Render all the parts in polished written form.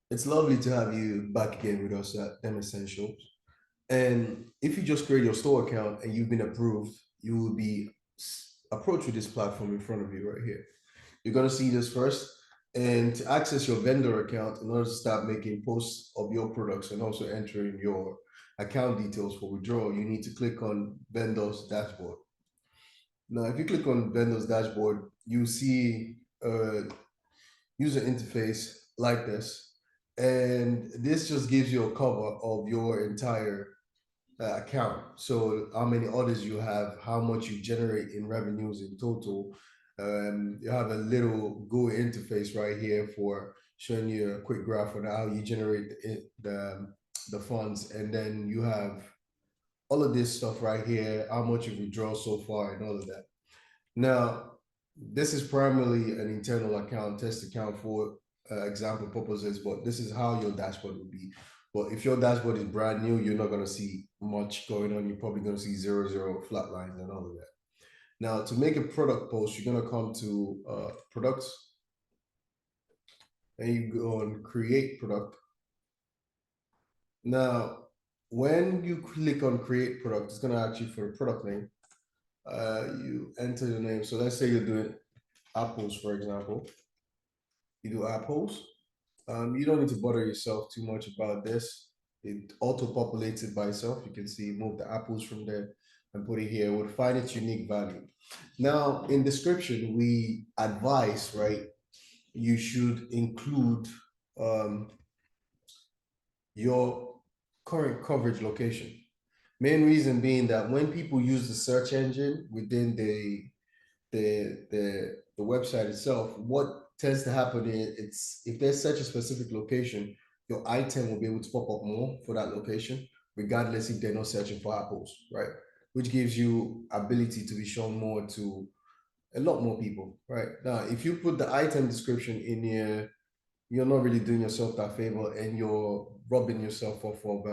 It's lovely to have you back again with us at Damessentials. And if you just create your store account and you've been approved, you will be approached with this platform in front of you right here. You're going to see this first. And to access your vendor account, in order to start making posts of your products and also entering your account details for withdrawal, you need to click on vendors dashboard. Now, if you click on vendors dashboard, you see a user interface like this. And this just gives you a cover of your entire account. So how many orders you have, how much you generate in revenues in total. You have a little GUI interface right here for showing you a quick graph on how you generate the funds, and then you have all of this stuff right here, how much you withdraw so far, and all of that. Now, this is primarily an internal account, test account for example purposes, but this is how your dashboard would be. But if your dashboard is brand new, you're not going to see much going on. You're probably going to see zero flat lines and all of that. Now, to make a product post, you're going to come to products and you go on create product. Now, when you click on create product, it's going to ask you for a product name. You enter your name. So let's say you're doing apples, for example. You do apples. You don't need to bother yourself too much about this. It auto-populates it by itself. You can see move the apples from there and put it here. It would find its unique value. Now, in description, we advise, right? You should include um, your current coverage location. Main reason being that when people use the search engine within the website itself, what tends to happen is it's if they search a specific location, your item will be able to pop up more for that location, regardless if they're not searching for apples, right? Which gives you ability to be shown more to a lot more people, right? Now, if you put the item description in here, you're not really doing yourself that favor and you're robbing yourself off of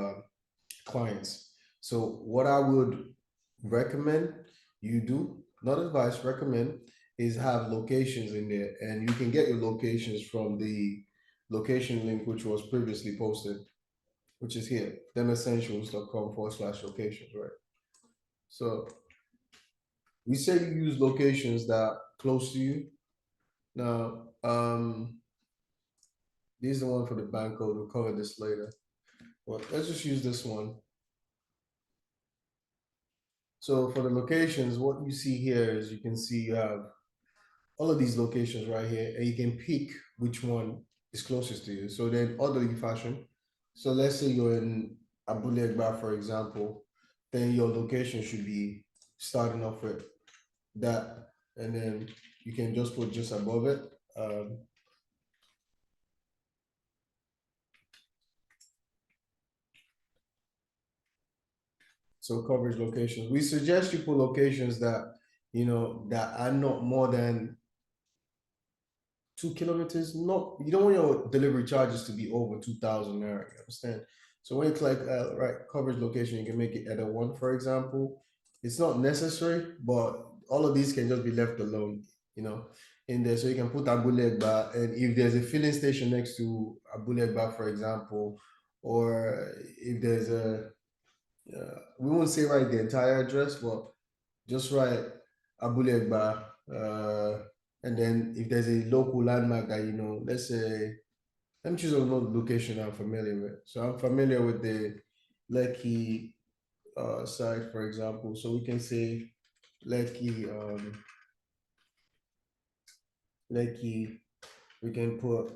clients. So what I would recommend you do, not advise, recommend, is have locations in there, and you can get your locations from the location link which was previously posted, which is here, damessentials.com/locations, right? So we say you use locations that are close to you. Now, this is the one for the bank code. We'll cover this later. But let's just use this one. So for the locations, what you see here is you can see you have all of these locations right here, and you can pick which one is closest to you. So then orderly fashion. So let's say you're in Abulegba, for example, then your location should be starting off with that, and then you can just put just above it. Um, so coverage locations. We suggest you put locations that that are not more than 2 kilometers. No, you don't want your delivery charges to be over 2,000 naira. You understand? So when it's like right coverage location, you can make it either one, for example. It's not necessary, but all of these can just be left alone, you know, in there. So you can put Abulegba, and if there's a filling station next to Abulegba, for example, or if there's a, we won't say write the entire address, but just write Abulegba, and then if there's a local landmark that let's say, let me choose a location I'm familiar with. So I'm familiar with the Lekki site, for example. So we can say Lekki, Lekki. We can put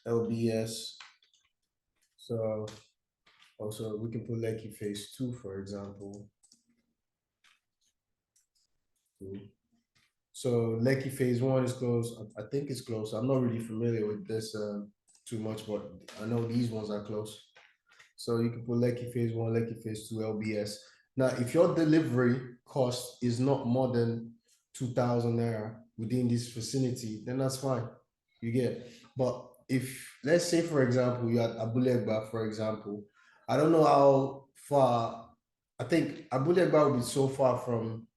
LBS. So also we can put Lekki Phase 2, for example. So Lekki Phase 1 is close. I think it's close. I'm not really familiar with this too much, but I know these ones are close. So you can put Lekki Phase 1, Lekki Phase 2, LBS. Now, if your delivery cost is not more than 2,000 naira within this vicinity, then that's fine. You get. But if, let's say, for example, you had Abulegba, for example, I don't know how far, I think Abulegba would be so far from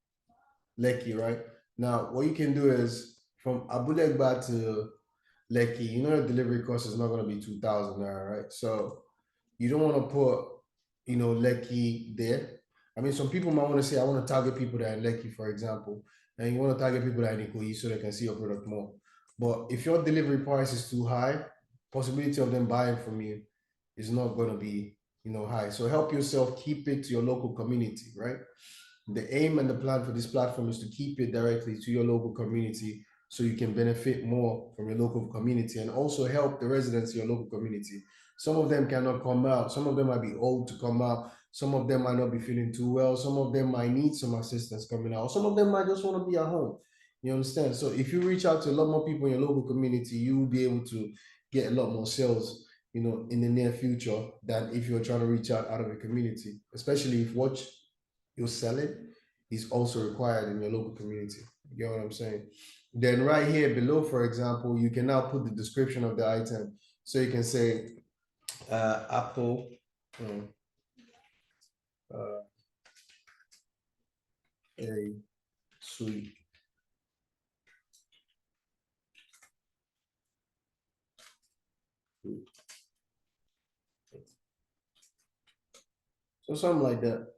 Lekki, right? Now, what you can do is from Abulegba to Lekki, you know your delivery cost is not going to be 2,000 naira, right? So you don't want to put, Lekki there. I mean, some people might want to say, I want to target people that are in Lekki, for example, and you want to target people that are in Ikoyi so they can see your product more. But if your delivery price is too high, possibility of them buying from you is not going to be, high. So help yourself, keep it to your local community, right? The aim and the plan for this platform is to keep it directly to your local community so you can benefit more from your local community and also help the residents of your local community. Some of them cannot come out. Some of them might be old to come out. Some of them might not be feeling too well. Some of them might need some assistance coming out. Some of them might just want to be at home. You understand? So if you reach out to a lot more people in your local community, you will be able to get a lot more sales, in the near future than if you're trying to reach out of a community, especially if what you're selling is also required in your local community. You get what I'm saying? Then right here below, for example, you can now put the description of the item. So you can say apple uh, a sweet. So something like that.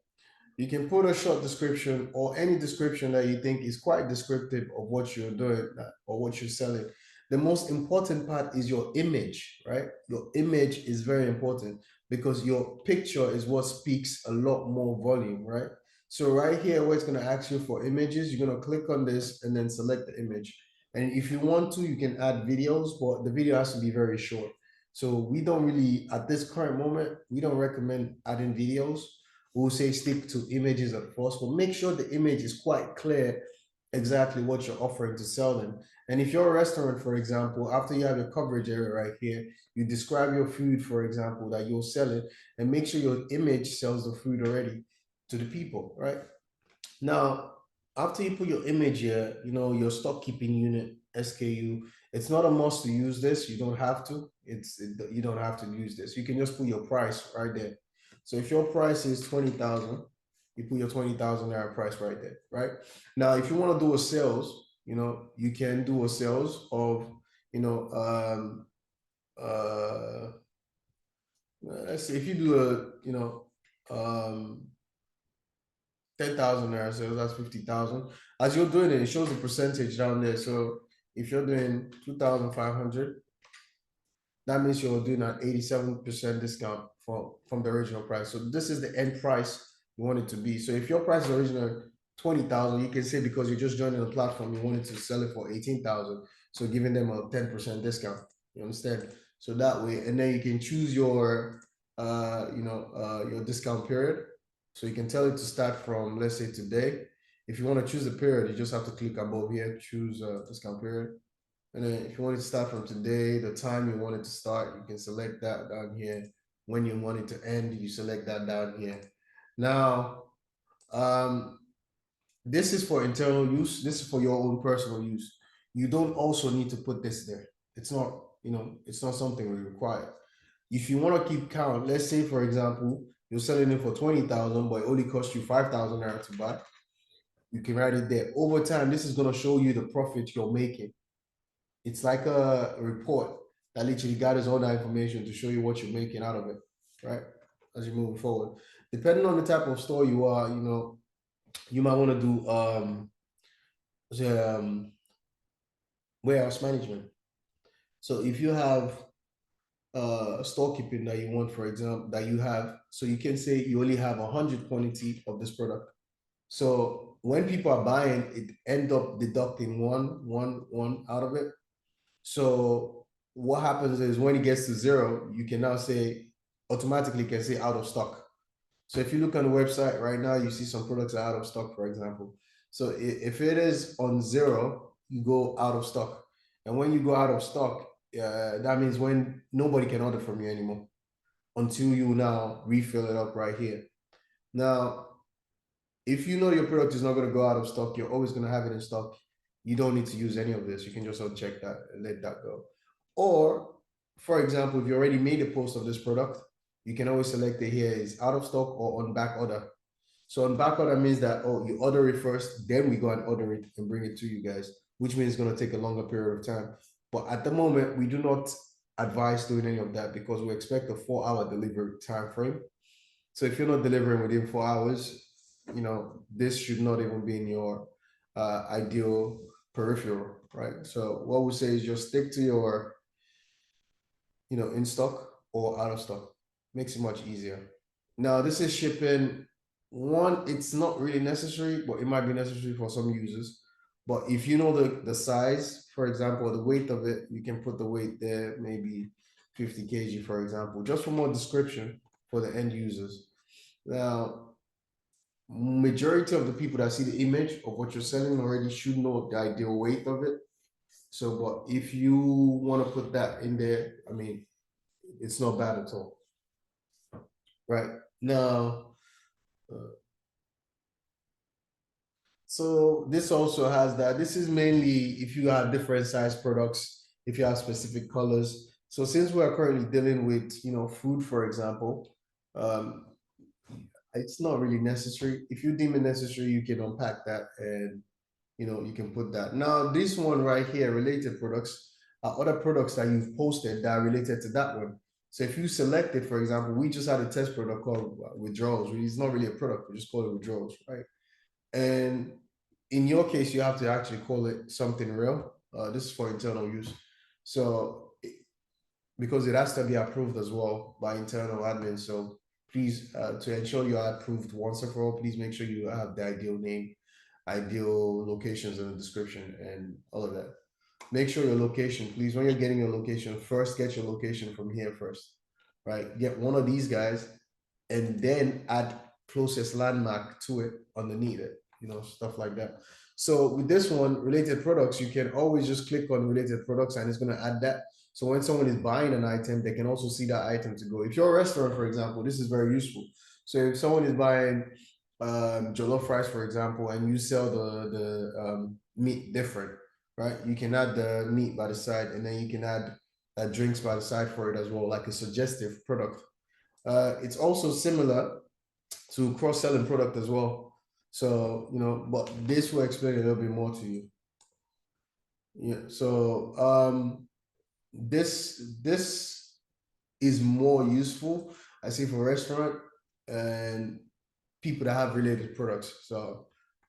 You can put a short description or any description that you think is quite descriptive of what you're doing or what you're selling. The most important part is your image, right? Your image is very important because your picture is what speaks a lot more volume, right? So right here, where it's going to ask you for images, you're going to click on this and then select the image. And if you want to, you can add videos, but the video has to be very short. So we don't really, at this current moment, we don't recommend adding videos. We'll say stick to images at first, but make sure the image is quite clear exactly what you're offering to sell them. And if you're a restaurant, for example, after you have your coverage area right here, you describe your food, for example, that you'll sell it, and make sure your image sells the food already to the people, right? Now, after you put your image here, your stock keeping unit, SKU, it's not a must to use this. You don't have to. You don't have to use this. You can just put your price right there. So if your price is 20,000, you put your 20,000 naira price right there, right? Now, if you want to do a sales, you can do a sales of, you know, let's see, if you do a, 10,000 naira sales, that's 50,000. As you're doing it, it shows the percentage down there. So if you're doing 2,500, that means you're doing an 87% discount from the original price. So this is the end price you want it to be. So if your price is originally 20,000, you can say because you're just joining the platform, you wanted to sell it for 18,000. So giving them a 10% discount. You understand? So that way, and then you can choose your your discount period. So you can tell it to start from, let's say, today. If you want to choose the period, you just have to click above here, choose a discount period. And then if you want it to start from today, the time you want it to start, you can select that down here. When you want it to end, you select that down here. Now, um, this is for internal use. This is for your own personal use. You don't also need to put this there. It's not, it's not something we require. If you want to keep count, let's say, for example, you're selling it for 20,000, but it only costs you 5,000 naira to buy. You can write it there. Over time, this is going to show you the profit you're making. It's like a report that literally gathers all that information to show you what you're making out of it, right? As you're moving forward. Depending on the type of store you are, you might want to do warehouse management. So if you have storekeeping that you want, for example, that you have, so you can say you only have 100 quantity of this product. So when people are buying, it end up deducting one out of it. So what happens is when it gets to zero, you can now say automatically can say out of stock. So if you look on the website right now, you see some products are out of stock, for example. So if it is on zero, you go out of stock. And when you go out of stock, that means when nobody can order from you anymore until you now refill it up right here. Now, if you know your product is not going to go out of stock, you're always going to have it in stock. You don't need to use any of this. You can just uncheck that and let that go. Or, for example, if you already made a post of this product, you can always select it here is out of stock or on back order. So on back order means that, oh, you order it first, then we go and order it and bring it to you guys, which means it's going to take a longer period of time. But at the moment, we do not advise doing any of that because we expect a 4 hour delivery time frame. So if you're not delivering within 4 hours, this should not even be in your ideal peripheral, right? So what we say is just stick to your, in stock or out of stock. Makes it much easier. Now, this is shipping. One, it's not really necessary, but it might be necessary for some users. But if you know the size, for example, the weight of it, you can put the weight there, maybe 50 kg, for example, just for more description for the end users. Now, majority of the people that see the image of what you're selling already should know the ideal weight of it. So, but if you want to put that in there, I mean, it's not bad at all. Right now, so this also has that. This is mainly if you have different size products, if you have specific colors. So since we are currently dealing with, food, for example, um, it's not really necessary. If you deem it necessary, you can unpack that and you can put that. Now, this one right here, related products, are other products that you've posted that are related to that one. So if you select it, for example, we just had a test product called withdrawals. It's not really a product, we just call it withdrawals, right? And in your case, you have to actually call it something real. This is for internal use. So because it has to be approved as well by internal admin. So please, to ensure you are approved once and for all, please make sure you have the ideal name, ideal locations in the description, and all of that. Make sure your location, please, when you're getting your location, first get your location from here first, right? Get one of these guys and then add closest landmark to it underneath it, stuff like that. So with this one, related products, you can always just click on related products and it's going to add that. So when someone is buying an item, they can also see that item to go. If you're a restaurant, for example, this is very useful. So if someone is buying jollof rice, for example, and you sell the meat different, right? You can add the meat by the side, and then you can add drinks by the side for it as well, like a suggestive product. It's also similar to cross-selling product as well. So, but this will explain a little bit more to you. Yeah. So this is more useful, I see, for restaurant and people that have related products. So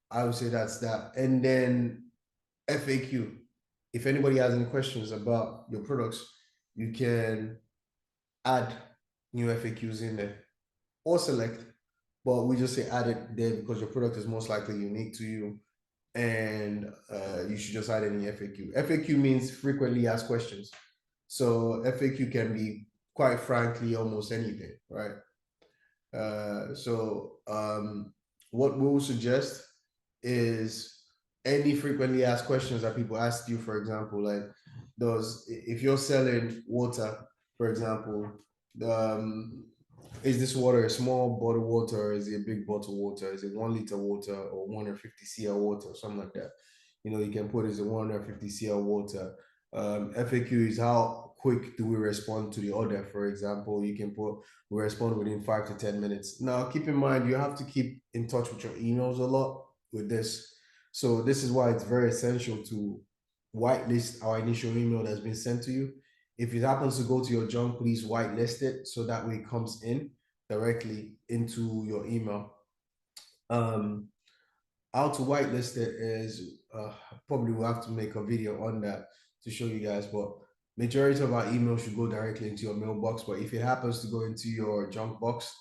I would say that's that. And then FAQ. If anybody has any questions about your products, you can add new FAQs in there or select, but we just say add it there because your product is most likely unique to you, and you should just add any FAQ. FAQ means frequently asked questions. So FAQ can be, quite frankly, almost anything, right? What we will suggest is any frequently asked questions that people ask you, for example, like if you're selling water, for example, um, is this water a small bottle water? Is it a big bottle water? Is it 1 liter water or 150 cl water, or something like that? You can put is it 150 cl water. FAQ is how quick do we respond to the order, for example. You can put we respond within 5 to 10 minutes. Now, keep in mind, you have to keep in touch with your emails a lot with this. So this is why it's very essential to whitelist our initial email that's been sent to you. If it happens to go to your junk, please whitelist it so that way it comes in directly into your email. How to whitelist it is probably we'll have to make a video on that to show you guys, but majority of our emails should go directly into your mailbox. But if it happens to go into your junk box,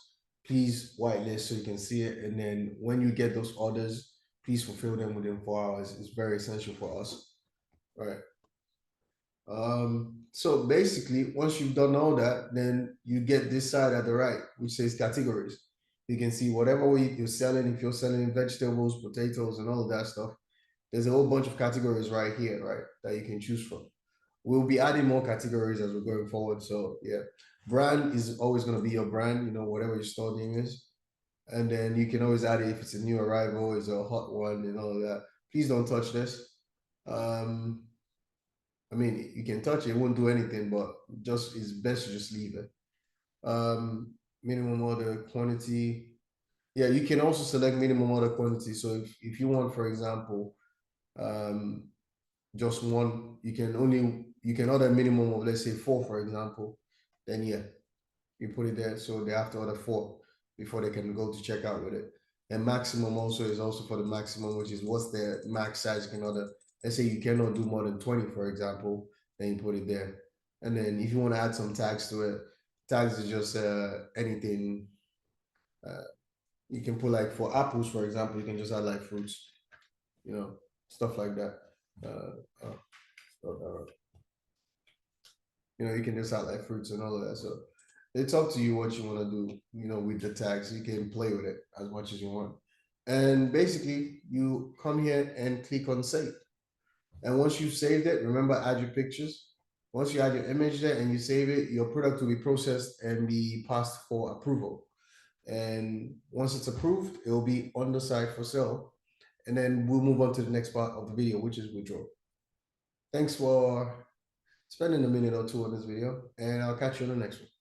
please whitelist so you can see it. And then when you get those orders, please fulfill them within 4 hours. It's very essential for us. All right. So basically, once you've done all that, then you get this side at the right, which says categories. You can see whatever way you're selling. If you're selling vegetables, potatoes, and all of that stuff, there's a whole bunch of categories right here, right, that you can choose from. We'll be adding more categories as we're going forward. So yeah, brand is always going to be your brand, whatever your store name is. And then you can always add it if it's a new arrival, it's a hot one, and all of that. Please don't touch this. I mean, you can touch it, it won't do anything, but just it's best to just leave it. Minimum order quantity. Yeah, you can also select minimum order quantity. So if you want, for example, just one, you can only you can order a minimum of, let's say, 4, for example. Then yeah, you put it there, so they have to order 4 before they can go to check out with it. And maximum also is also for the maximum, which is what's the max size you can order. Let's say you cannot do more than 20, for example, then you put it there. And then if you want to add some tags to it, tags is just anything. You can put, like, for apples, for example, you can just add like fruits, stuff like that. Uh, you can just add like fruits and all of that. So it's up to you what you want to do, with the tags. You can play with it as much as you want. And basically, you come here and click on save. And once you've saved it, remember, add your pictures. Once you add your image there and you save it, your product will be processed and be passed for approval. And once it's approved, it will be on the site for sale. And then we'll move on to the next part of the video, which is withdraw. Thanks for spending a minute or two on this video, and I'll catch you on the next one.